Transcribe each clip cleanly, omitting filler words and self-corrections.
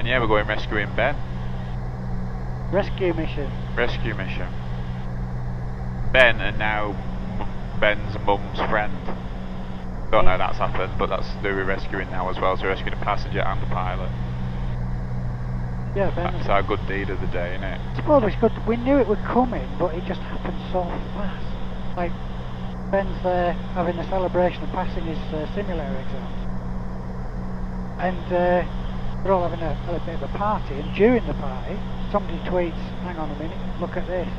And yeah, we're going rescuing Ben. Rescue mission. Rescue mission. Ben and now Ben's mum's friend. Don't know that's happened, but that's who we're rescuing now as well. So we're rescuing a passenger and a pilot. Yeah, Ben. That's our good deed of the day, isn't it? I suppose it's good. We knew it was coming, but it just happened so fast. Like, Ben's there having a celebration of passing his simulator exam. And we're all having a bit of a party, and during the party, somebody tweets, hang on a minute, look at this.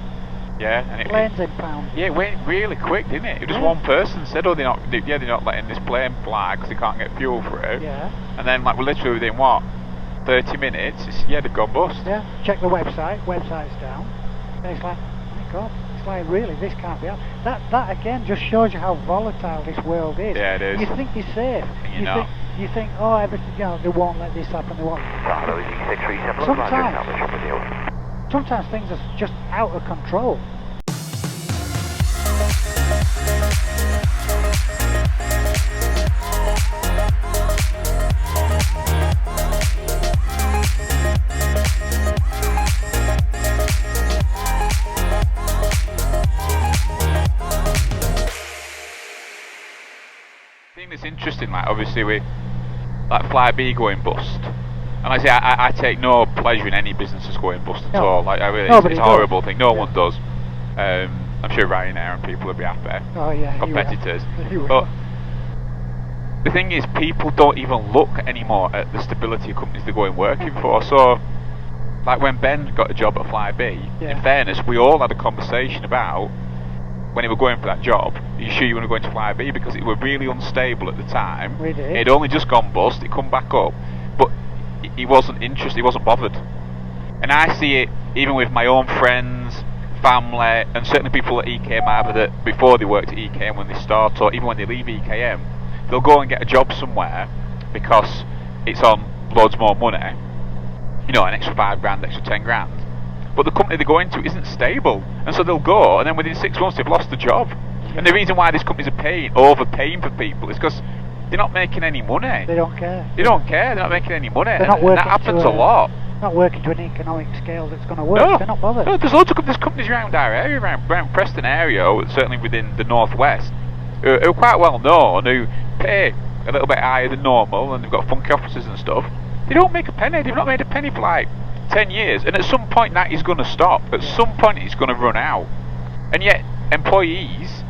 Yeah, and plane's impounded. Yeah, it went really quick, didn't it? It was one person said, oh, they're not letting this plane fly because they can't get fuel through. Yeah. And then, like, we're literally within what, 30 minutes? They've gone bust. Yeah. Check the website's down, and it's like, oh my God, it's like really, this can't be out. That again just shows you how volatile this world is. Yeah, it is. You think you're safe. And you're not. You think, oh, everything, they won't let this happen. They won't. Sometimes things are just out of control. I think it's interesting, like, obviously we, like, Flybe going bust. And like I say, I take no pleasure in any businesses going bust at all. Like, I really, it's a horrible thing. No one does. I'm sure Ryanair and people will be happy. Oh yeah, competitors. You will. But the thing is, people don't even look anymore at the stability of companies they're going working for. So, like when Ben got a job at Flybe, in fairness, we all had a conversation about when he was going for that job. Are you sure you want to go into Flybe? Because it were really unstable at the time. We did. It'd only just gone bust. It come back up, but he wasn't interested. He wasn't bothered. And I see it even with my own friends, family, and certainly people at EKM either that before they worked at EKM when they start, or even when they leave EKM, they'll go and get a job somewhere because it's on loads more money. You know, an extra 5 grand, extra 10 grand. But the company they go into isn't stable, and so they'll go, and then within 6 months they've lost the job. And the reason why these companies are overpaying for people is because they're not making any money. They don't care. They don't care. They're not making any money. They're not working. That happens a lot. Not working to an economic scale that's going to work. No, they're not bothered. No, there's loads of companies around our area, around Preston area, certainly within the northwest, who are quite well known, who pay a little bit higher than normal, and they've got funky offices and stuff. They don't make a penny. They've not made a penny for like 10 years, and at some point that is going to stop. At some point it's going to run out, and yet employees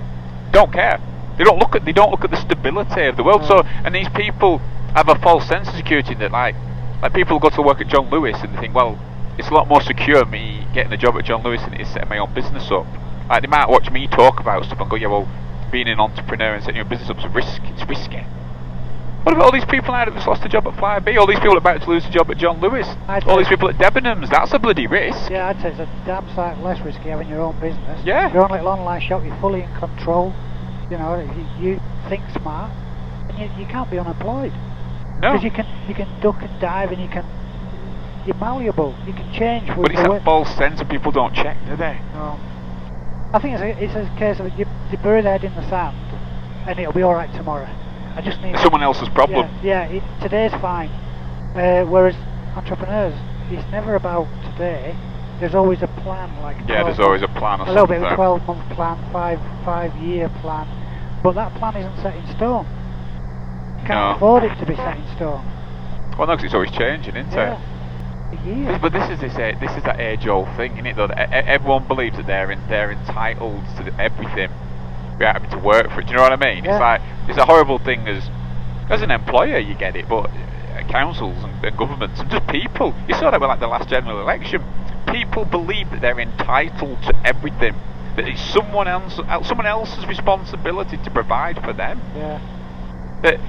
don't care. They don't look at the stability of the world. So, and these people have a false sense of security that like people go to work at John Lewis and they think, well, it's a lot more secure me getting a job at John Lewis than it is setting my own business up. Like, they might watch me talk about stuff and go, yeah, well, being an entrepreneur and setting your business up is it's risky. What about all these people now that just lost a job at Flybe? All these people about to lose a job at John Lewis? All these people at Debenhams? That's a bloody risk. Yeah, I'd say it's a damn sight less risky having your own business. Yeah. Your own little online shop, you're fully in control. You know, you think smart, and you can't be unemployed. No. Because you can duck and dive, and you're malleable. You can change. But it's that false sense that people don't check, do they? No. I think it's a case of you bury their head in the sand, and it'll be all right tomorrow. I just need someone else's problem. Yeah, today's fine. Whereas entrepreneurs, it's never about today. There's always a plan, there's always a plan. A little bit of a 12-month plan, 5-year plan, but that plan isn't set in stone. You can't afford it to be set in stone. Well, no, because it's always changing, isn't it? Yeah. But this is that age-old thing, isn't it? Though everyone believes that they're entitled to everything without having to work for it. Do you know what I mean? Yeah. It's like it's a horrible thing as an employer, you get it, but councils and governments and just people. You saw that with like the last general election. People believe that they're entitled to everything. That it's someone else's responsibility to provide for them. Yeah. That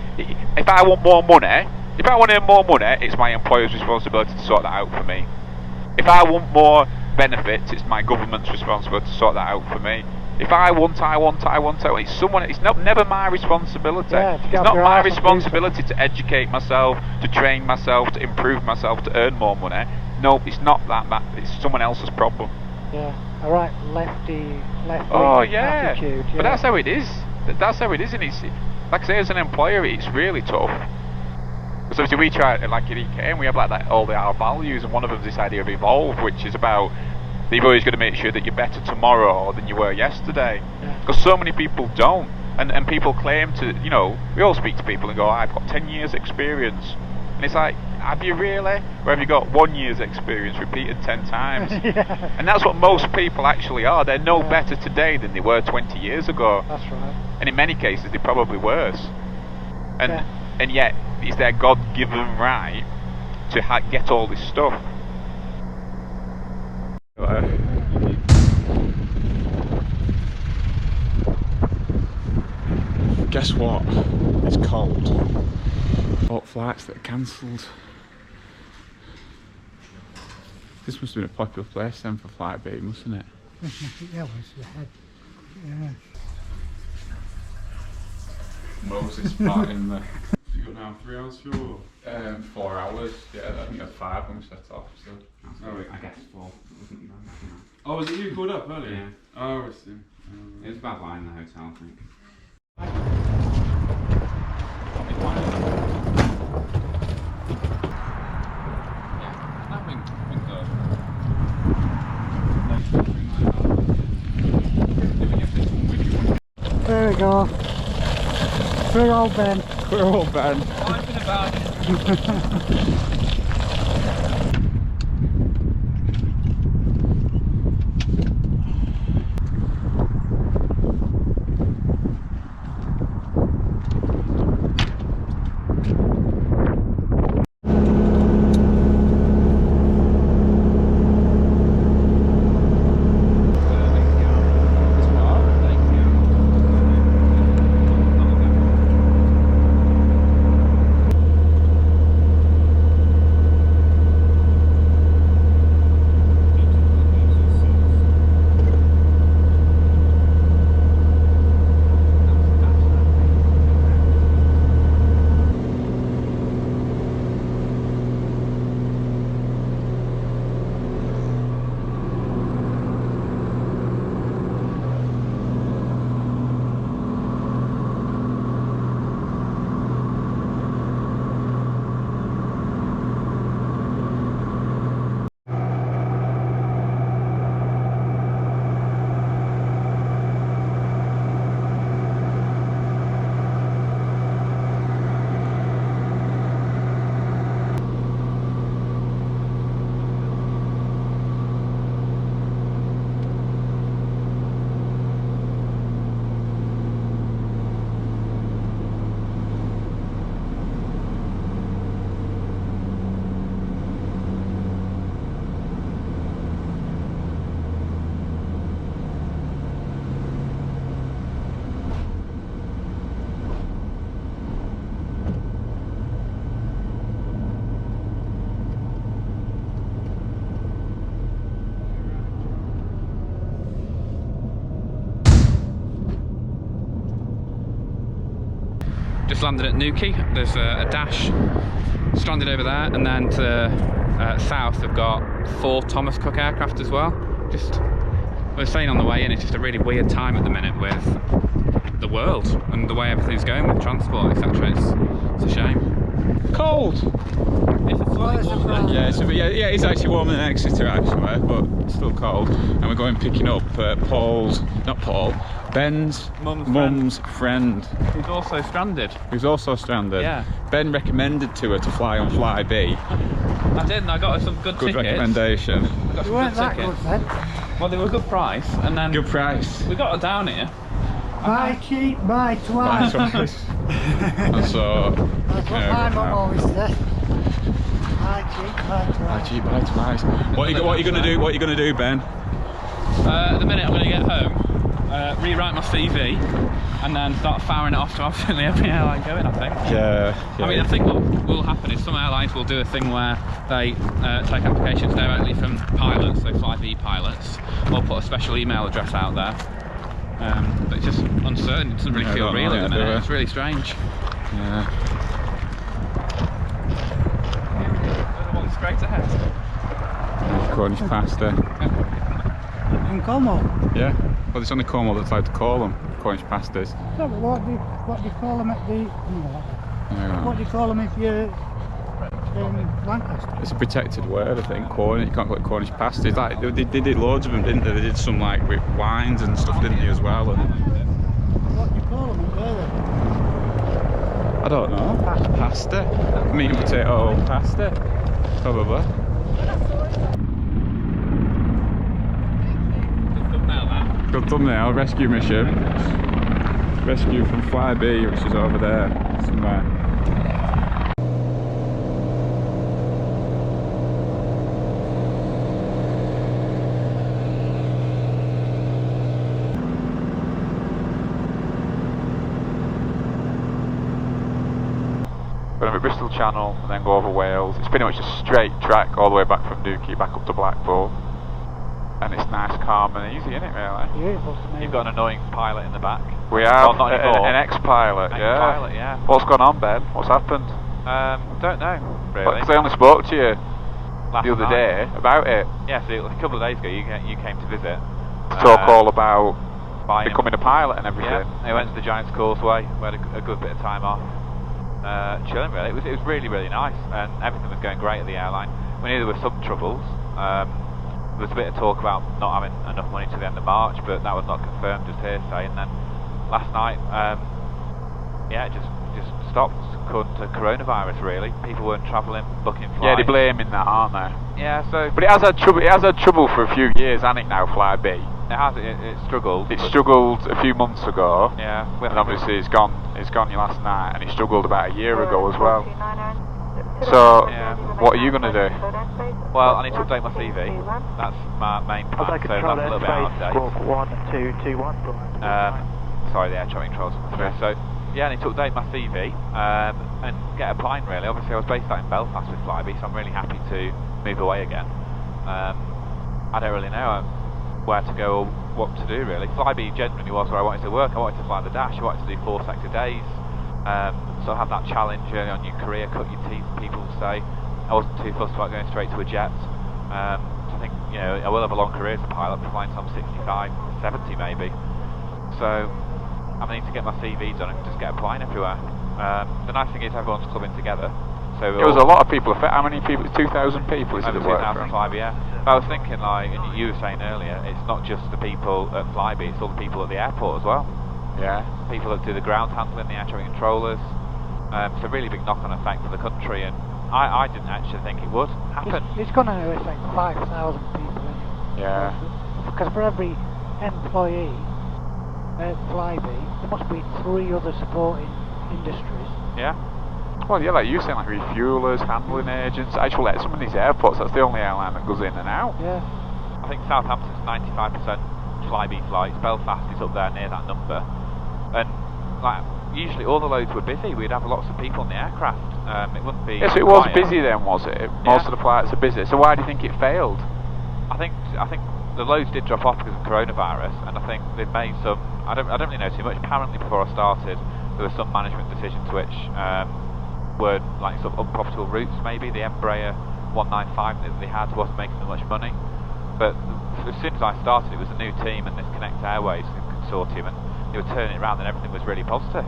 if I want more money, if I want to earn more money, it's my employer's responsibility to sort that out for me. If I want more benefits, it's my government's responsibility to sort that out for me. If I want, it's someone. It's never my responsibility. Yeah, it's not my responsibility to educate myself, to train myself, to improve myself, to earn more money. No, it's not that. It's someone else's problem. Yeah. All right, left-wing attitude. Yeah. But that's how it is. That's how it is, and it's like I say, as an employer, it's really tough. So obviously we try, like at EK, and we have like that, all our values, and one of them is this idea of evolve, which is about that you've always got to make sure that you're better tomorrow than you were yesterday. Because so many people don't, and people claim to, you know, we all speak to people and go, I've got 10 years experience, and it's like, have you really? Or have you got 1 year's experience repeated 10 times? Yeah. And that's what most people actually are. They're no better today than they were 20 years ago. That's right. And in many cases they're probably worse. And yet it's their God-given right to get all this stuff. Guess what? It's cold. Bought flights that are cancelled. This must have been a popular place then for Flybe the UK, mustn't it? Yeah, yeah. Moses part in the... You got now 3 hours fuel? 4 hours. Yeah, I think that's 5 when we set off. So. I guess 4. Oh, was it you called up earlier? Yeah. Oh, I see. It was a bad line in the hotel, I think. There we go. Poor old Ben. Poor old Ben. Just landed at Newquay. There's a dash stranded over there, and then to the south they've got 4 Thomas Cook aircraft as well. Just, we were saying on the way in, it's just a really weird time at the minute with the world and the way everything's going with transport, etc. It's a shame. Cold! It's slightly warmer. Yeah, it's actually warmer than Exeter actually, but still cold. And we're going picking up Ben's mum's friend. He's also stranded. Who's also stranded. Yeah. Ben recommended to her to fly on Flybe. I did, and I got her some good tickets. Good recommendation. I got You some weren't good that tickets. good then. Well, they were a good price, and then Good price. we got her down here. Buy cheap, buy twice. Twice. And so... That's what my mum always said. Buy cheap, buy twice. Actually, buy twice. What are you gonna do? What are you gonna do, Ben? At the minute, I'm going to get home, rewrite my CV, and then start firing it off to absolutely every airline going, I think. Yeah. I mean, I think what will happen is some airlines will do a thing where they take applications directly from pilots, so Flybe pilots, or put a special email address out there. But it's just uncertain, it doesn't really feel real at the minute, it's really strange. Yeah. One straight ahead. Cornish pasta. In Como? Yeah. Well, it's only Cornwall that's allowed to call them Cornish pastas. No, but what do you call them at the... Yeah. What do you call them if you in Lancaster? It's a protected word, I think. Cornish, you can't call it Cornish pasties. Like they did loads of them, didn't they? They did some like with wines and stuff, didn't they, as well? And What do you call them in Gaelic? I don't know. Pasta. Meat and potato pasta, probably. Good thumbnail. Rescue mission. Rescue from Flybe, which is over there somewhere. We're at Bristol Channel and then go over Wales. It's pretty much a straight track all the way back from Newquay back up to Blackpool. And it's nice, calm and easy, isn't it, really? Beautiful to me. You've got an annoying pilot in the back. We have Well, not anymore. an ex-pilot, yeah. Ex-pilot, yeah. What's gone on, Ben? What's happened? Don't know, really. Because I only spoke to you Last the other night. day about it. Yeah, so a couple of days ago you came to visit. To talk all about buying becoming a pilot and everything. Yeah, I went to the Giants Causeway. We had a good bit of time off. Chilling, really. It was really, really nice, and everything was going great at the airline. We knew there were some troubles. There was a bit of talk about not having enough money to the end of March, but that was not confirmed, just hearsay. And then last night, it just stopped according to coronavirus. Really, people weren't travelling, booking flights. Yeah, they're blaming that, aren't they? Yeah, so But it has had trouble. It has had trouble for a few years, hasn't it? Now, Flybe. it struggled. It struggled a few months ago, Yeah, and obviously it's gone last night, and it struggled about a year ago as well. So, Yeah. what are you going to do? Well, I need to update my CV. That's my main plan. So that's a little bit out of date. 1221. Sorry, the air traffic controls coming through. So, yeah, I need to update my CV and get applying, really. Obviously, I was based out in Belfast with Flybe, so I'm really happy to move away again. I don't really know where to go or what to do, really. Flybe genuinely was where I wanted to work. I wanted to fly the dash. I wanted to do 4-sector days. So have that challenge early on in your career, cut your teeth, people say. I wasn't too fussed about going straight to a jet. So I think, I will have a long career as a pilot, flying some 65, 70 maybe. So I need to get my CV done and just get applying everywhere. The nice thing is everyone's clubbing together. So There was a lot of people. How many people? 2,000 people is it over that work for 2005, yeah. But I was thinking, like, and you were saying earlier, it's not just the people at Flybe, it's all the people at the airport as well. Yeah. People that do the ground handling, the air traffic controllers. It's a really big knock-on effect for the country, and I didn't actually think it would happen. It's going to affect 5,000 people. Yeah. Because for every employee at Flybe, there must be 3 other supporting industries. Yeah. Well, yeah, like you saying, like refuelers, handling agents. Actually, at some of these airports, that's the only airline that goes in and out. Yeah. I think Southampton's 95% Flybe flights. Belfast is up there near that number. And, like, usually all the loads were busy. We'd have lots of people on the aircraft. It wouldn't be. Yeah, so it was quiet. busy then, was it? Most of the flights are busy. So why do you think it failed? I think the loads did drop off because of coronavirus, and I think they've made some. I don't really know too much. Apparently, before I started, there were some management decisions which were like sort of unprofitable routes. Maybe the Embraer 195 that they had wasn't making them much money. But as soon as I started, it was a new team and this Connect Airways consortium, and they were turning it around, and everything was really positive.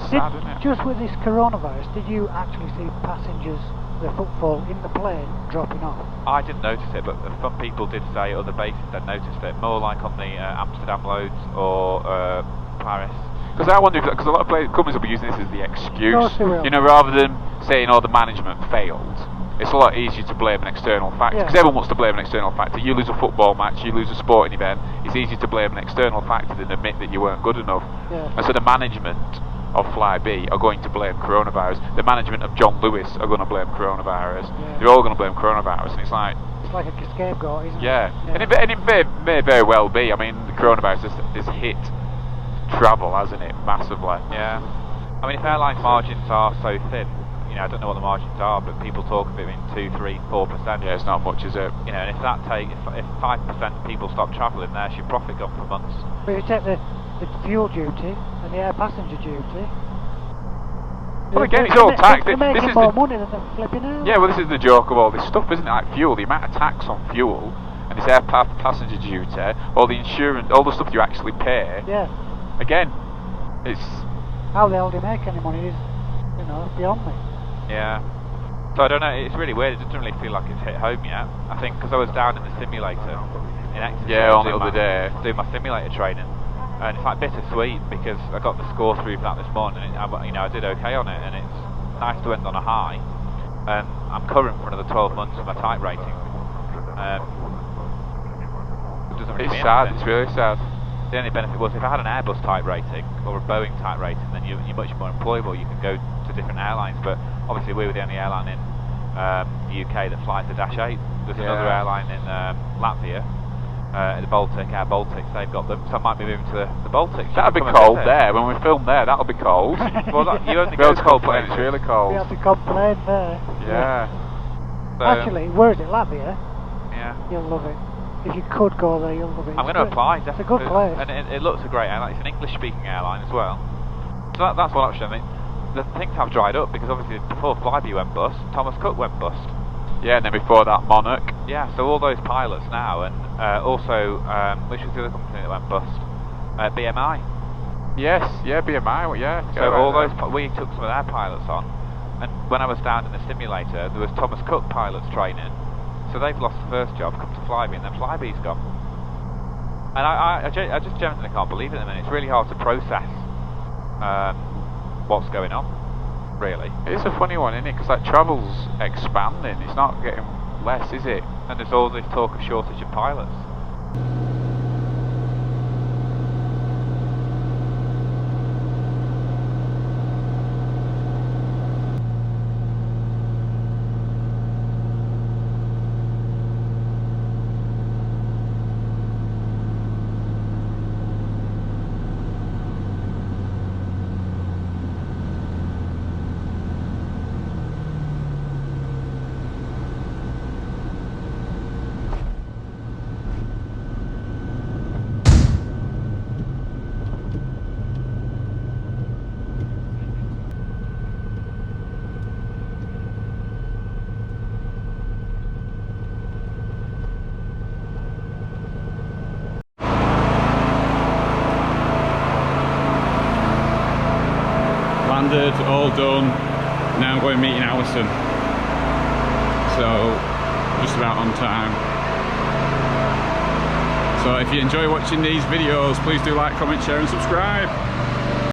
Sad, isn't it? Just with this coronavirus, did you actually see passengers, the footfall in the plane dropping off? I didn't notice it, but some people did say at other bases they'd noticed it. More like on the Amsterdam loads or Paris. Because I wonder, because a lot of companies will be using this as the excuse, course they will. rather than saying, oh, the management failed. It's a lot easier to blame an external factor, because everyone wants to blame an external factor. You lose a football match, you lose a sporting event, it's easier to blame an external factor than admit that you weren't good enough. Yeah. And so the management of Flybe are going to blame coronavirus. The management of John Lewis are going to blame coronavirus. Yeah. They're all going to blame coronavirus, and it's like, It's like a scapegoat, isn't yeah. it? And it may very well be. I mean, the coronavirus has hit travel, hasn't it, massively. Yeah. I mean, if airline margins are so thin, I don't know what the margins are, but people talk of it being 2, 3, 4%. Yeah, it's not much, is it? And if 5% people stop travelling, there's your profit gone for months. But if you take the fuel duty and the air passenger duty. Well, again, it's all tax. They're This making is more the- money than they're flipping out. Yeah, well, this is the joke of all this stuff, isn't it? Like fuel, the amount of tax on fuel, and this air passenger duty, all the insurance, all the stuff you actually pay. Yeah. Again, it's How the hell do you make any money is, beyond me. Yeah. So I don't know, it's really weird, it doesn't really feel like it's hit home yet. I think because I was down in the simulator in Exeter on the other day. doing my simulator training, and it's like bittersweet because I got the score through for that this morning, and I did okay on it, and it's nice to end on a high. I'm current for another 12 months with my type rating. It doesn't really It's mean sad, anything. it's really sad. The only benefit was if I had an Airbus type rating or a Boeing type rating, then you're much more employable. You can go to different airlines, but obviously we were the only airline in the UK that flies the Dash 8. There's another airline in Latvia, the Baltic, Air Baltics, they've got them, so I might be moving to the Baltics. That'll be cold there, when we film there, that'll be cold. Well, you only go to cold places. It's really We cold. have to complain there. Yeah. So, Actually, where is it? Latvia? yeah. You'll love it. If you could go there, you'll love it. I'm going to apply, It's a definitely. good place. And it looks a great airline. It's an English-speaking airline as well. So that's one option. I mean, the things have dried up because obviously before Flybe went bust, Thomas Cook went bust. Yeah, and then before that, Monarch. Yeah, so all those pilots now, and also, which was the other company that went bust? BMI. Yes, yeah, BMI, yeah. So all those, we took some of their pilots on, and when I was down in the simulator, there was Thomas Cook pilots training. So they've lost the first job, come to Flybe, and then Flybe's gone. And I just genuinely can't believe it at the minute. It's really hard to process what's going on, really. It's a funny one, isn't it? Because like travel's expanding, it's not getting less, is it? And there's all this talk of shortage of pilots. Landed, all done. Now I'm going meeting Alison. So, just about on time. So if you enjoy watching these videos, please do like, comment, share and subscribe.